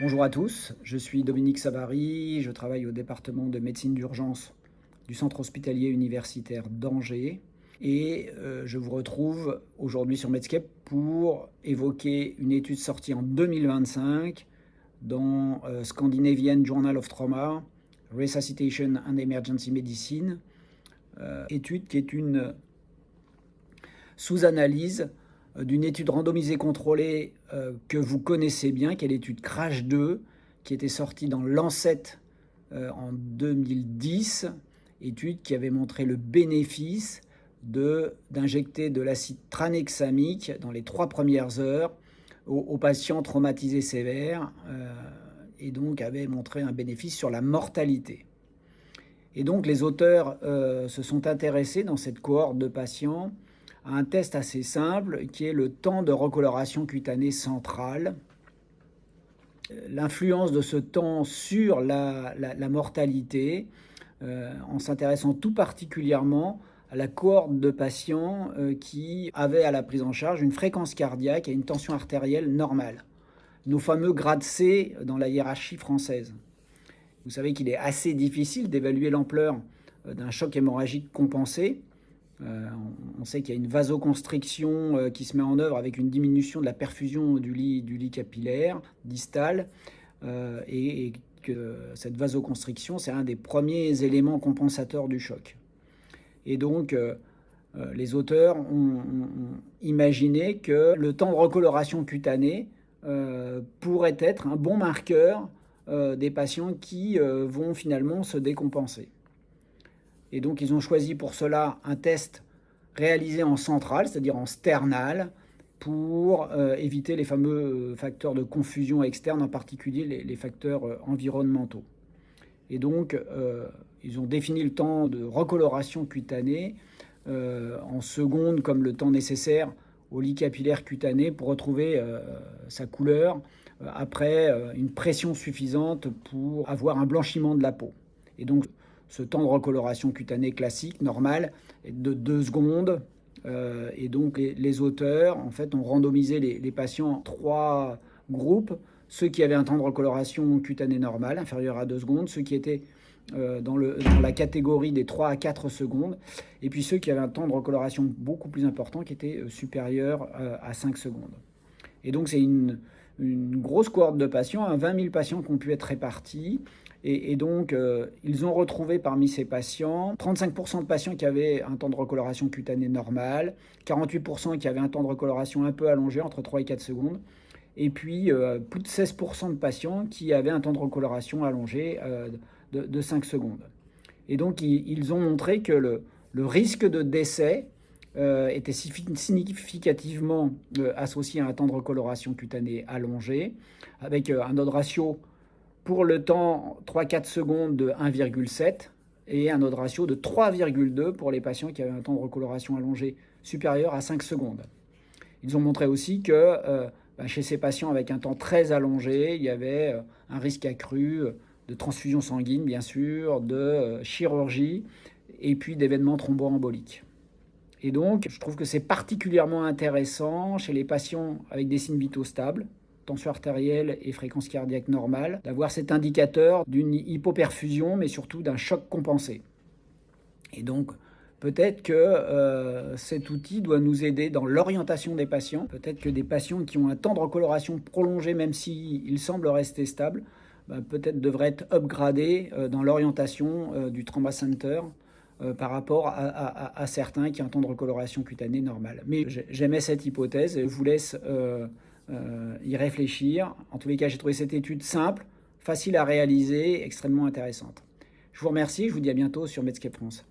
Bonjour à tous, je suis Dominique Savary, je travaille au département de médecine d'urgence du centre hospitalier universitaire d'Angers et je vous retrouve aujourd'hui sur Medscape pour évoquer une étude sortie en 2025 dans Scandinavian Journal of Trauma, Resuscitation and Emergency Medicine, étude qui est une sous-analyse d'une étude randomisée contrôlée que vous connaissez bien, qui est l'étude CRASH 2, qui était sortie dans Lancet en 2010, étude qui avait montré le bénéfice d'injecter de l'acide tranexamique dans les 3 premières heures aux patients traumatisés sévères et donc avait montré un bénéfice sur la mortalité. Et donc les auteurs se sont intéressés dans cette cohorte de patients à un test assez simple qui est le temps de recoloration cutanée centrale. L'influence de ce temps sur la mortalité, en s'intéressant tout particulièrement à la cohorte de patients qui avaient à la prise en charge une fréquence cardiaque et une tension artérielle normale. Nos fameux grades C dans la hiérarchie française. Vous savez qu'il est assez difficile d'évaluer l'ampleur d'un choc hémorragique compensé. On sait qu'il y a une vasoconstriction qui se met en œuvre avec une diminution de la perfusion du lit capillaire distal et que cette vasoconstriction, c'est un des premiers éléments compensateurs du choc. Et donc, les auteurs ont imaginé que le temps de recoloration cutanée pourrait être un bon marqueur des patients qui vont finalement se décompenser. Et donc, ils ont choisi pour cela un test réalisé en centrale, c'est-à-dire en sternal, pour éviter les fameux facteurs de confusion externe, en particulier les facteurs environnementaux. Et donc, ils ont défini le temps de recoloration cutanée en secondes comme le temps nécessaire au lit capillaire cutané pour retrouver sa couleur après une pression suffisante pour avoir un blanchiment de la peau. Et donc, ce temps de recoloration cutanée classique, normal, est de 2 secondes. Et donc, les auteurs, en fait, ont randomisé les patients en 3 groupes. Ceux qui avaient un temps de recoloration cutanée normal, inférieur à 2 secondes, ceux qui étaient dans la catégorie des 3 à 4 secondes, et puis ceux qui avaient un temps de recoloration beaucoup plus important, qui était supérieur à 5 secondes. Et donc, c'est une grosse cohorte de patients, 20 000 patients qui ont pu être répartis. Et donc, ils ont retrouvé parmi ces patients 35% de patients qui avaient un temps de recoloration cutanée normal, 48% qui avaient un temps de recoloration un peu allongé, entre 3 et 4 secondes, et puis plus de 16% de patients qui avaient un temps de recoloration allongé de 5 secondes. Et donc, ils ont montré que le risque de décès était significativement associé à un temps de recoloration cutanée allongé, avec un odds ratio pour le temps 3-4 secondes de 1,7 et un odds ratio de 3,2 pour les patients qui avaient un temps de recoloration allongé supérieur à 5 secondes. Ils ont montré aussi que chez ces patients avec un temps très allongé, il y avait un risque accru de transfusion sanguine, bien sûr, de chirurgie et puis d'événements thromboemboliques. Et donc, je trouve que c'est particulièrement intéressant chez les patients avec des signes vitaux stables, tension artérielle et fréquence cardiaque normale, d'avoir cet indicateur d'une hypoperfusion, mais surtout d'un choc compensé. Et donc, peut-être que cet outil doit nous aider dans l'orientation des patients. Peut-être que des patients qui ont un temps de recoloration prolongé, même s'ils semblent rester stables, peut-être devraient être upgradés dans l'orientation du trauma center par rapport à certains qui ont un temps de recoloration cutanée normal. Mais j'aimais cette hypothèse et je vous laisse y réfléchir. En tous les cas, j'ai trouvé cette étude simple, facile à réaliser, extrêmement intéressante. Je vous remercie, je vous dis à bientôt sur Medscape France.